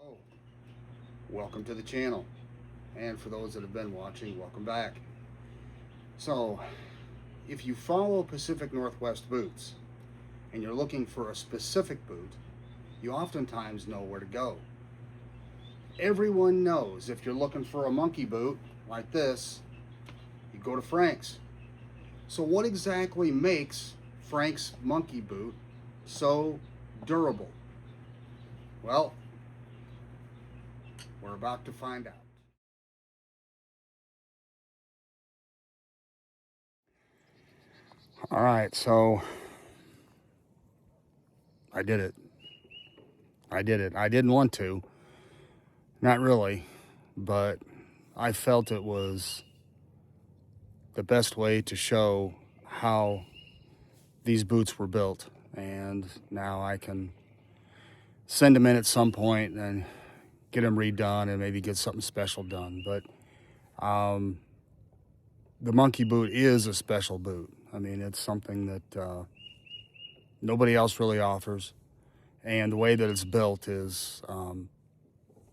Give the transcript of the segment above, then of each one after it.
Oh, welcome to the channel, and for those that have been watching, welcome back. So if you follow Pacific Norhwest Boots and you're looking for a specific boot, you oftentimes know where to go. Everyone knows if you're looking for a monkey boot like this, you go to Frank's. So what exactly makes Frank's monkey boot so durable? Well, we're about to find out. All right, so I did it. I didn't want to, not really, but I felt it was the best way to show how these boots were built. And now I can send them in at some point and get them redone and maybe get something special done. But the monkey boot is a special boot. I mean, it's something that nobody else really offers. And the way that it's built is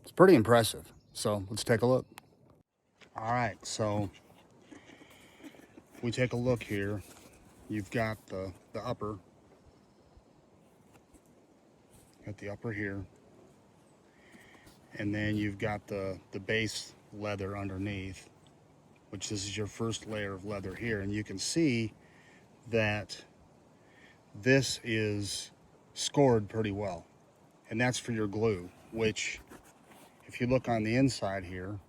it's pretty impressive. So let's take a look. All right, so if we take a look here, you've got the upper. Got the upper here. And then you've got the base leather underneath, which this is your first layer of leather here. And you can see that this is scored pretty well. And that's for your glue, which if you look on the inside here,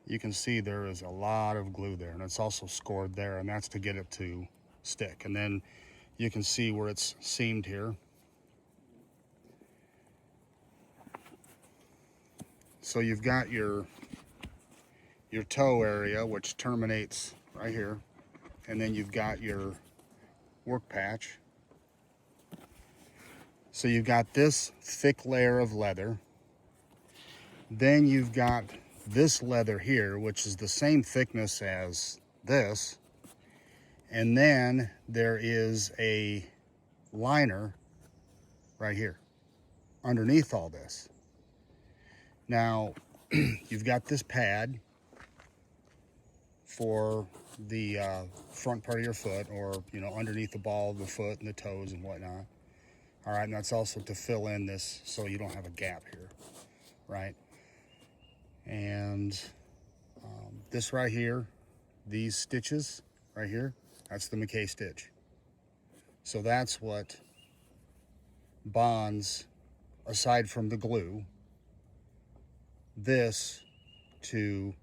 you can see there is a lot of glue there, and it's also scored there, and that's to get it to stick. And then you can see where it's seamed here. So you've got your toe area, which terminates right here, and then you've got your work patch. So you've got this thick layer of leather. Then you've got this leather here, which is the same thickness as this. And then there is a liner right here underneath all this. Now, you've got this pad for the front part of your foot, or, you know, underneath the ball of the foot and the toes and whatnot. All right, and that's also to fill in this so you don't have a gap here, right? And this right here, these stitches right here, that's the McKay stitch. So that's what bonds, aside from the glue, this to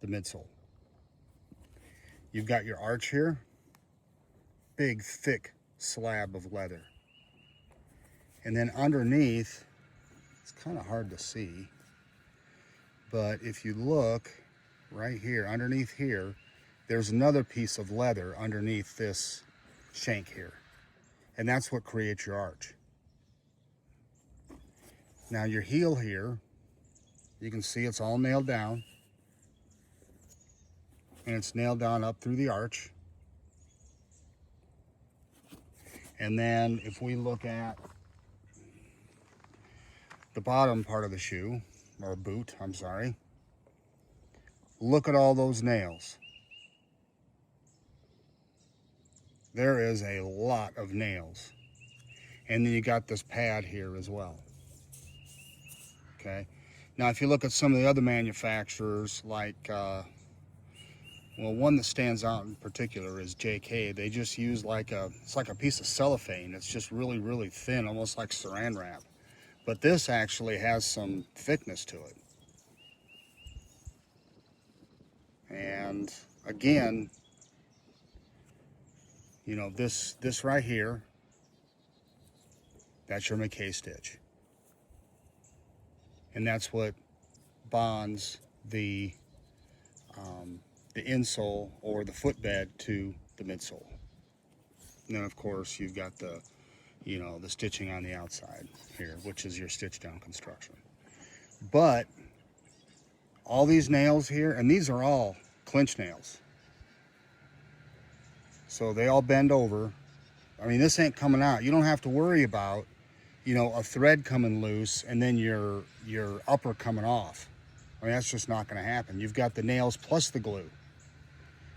the midsole. You've got your arch here, big thick slab of leather. And then underneath, it's kind of hard to see, but if you look right here, underneath here, there's another piece of leather underneath this shank here. And that's what creates your arch. Now your heel here, you can see it's all nailed down. And it's nailed down up through the arch. And then if we look at the bottom part of the shoe, or boot, I'm sorry, look at all those nails. There is a lot of nails. And then you got this pad here as well. Okay. Now, if you look at some of the other manufacturers, like, well, one that stands out in particular is JK. They just use it's like a piece of cellophane. It's just really, really thin, almost like saran wrap. But this actually has some thickness to it. And again, you know, this right here, that's your McKay stitch. And that's what bonds the insole or the footbed to the midsole. And then of course you've got the, you know, the stitching on the outside here, which is your stitch down construction. But all these nails here, and these are all clinch nails. So they all bend over I mean, this ain't coming out. You don't have to worry about, you know, a thread coming loose and then your upper coming off. I mean, that's just not going to happen. You've got the nails plus the glue.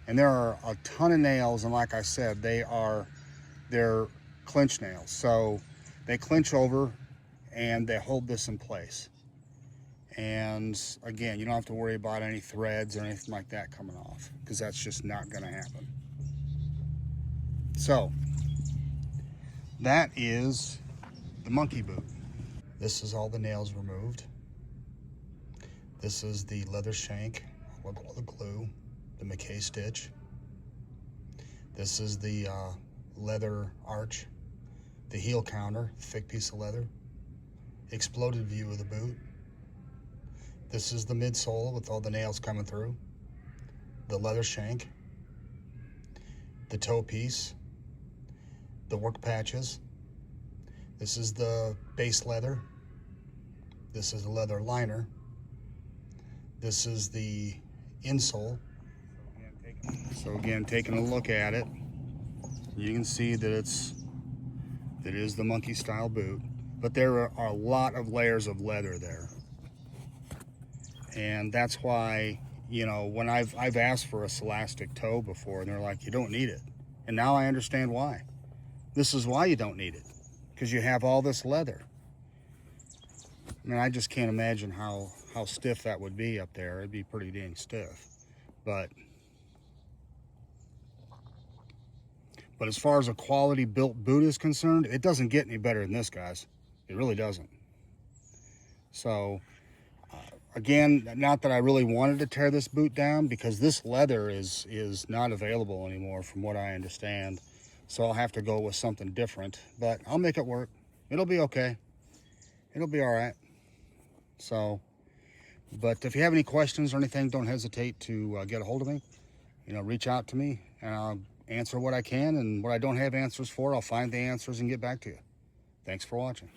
And there are a ton of nails, and like I said, they're clinch nails. So they clinch over and they hold this in place. And again, you don't have to worry about any threads or anything like that coming off, because that's just not going to happen. So that is the monkey boot. This is all the nails removed. This is the leather shank, with all the glue, the McKay stitch. This is the leather arch, the heel counter, thick piece of leather, exploded view of the boot. This is the midsole with all the nails coming through, the leather shank, the toe piece, the work patches. This is the base leather. This is the leather liner. This is the insole. So again, taking a look at it, you can see that it is the monkey style boot, but there are a lot of layers of leather there. And that's why, you know, when I've asked for a Celastic toe before, and they're like, you don't need it. And now I understand why. This is why you don't need it, because you have all this leather. I mean, I just can't imagine how stiff that would be up there. It'd be pretty dang stiff. But as far as a quality built boot is concerned, it doesn't get any better than this, guys. It really doesn't. So again, not that I really wanted to tear this boot down, because this leather is not available anymore from what I understand. So I'll have to go with something different, but I'll make it work. It'll be okay. It'll be all right. So, but if you have any questions or anything, don't hesitate to get a hold of me. You know, reach out to me and I'll answer what I can, and what I don't have answers for, I'll find the answers and get back to you. Thanks for watching.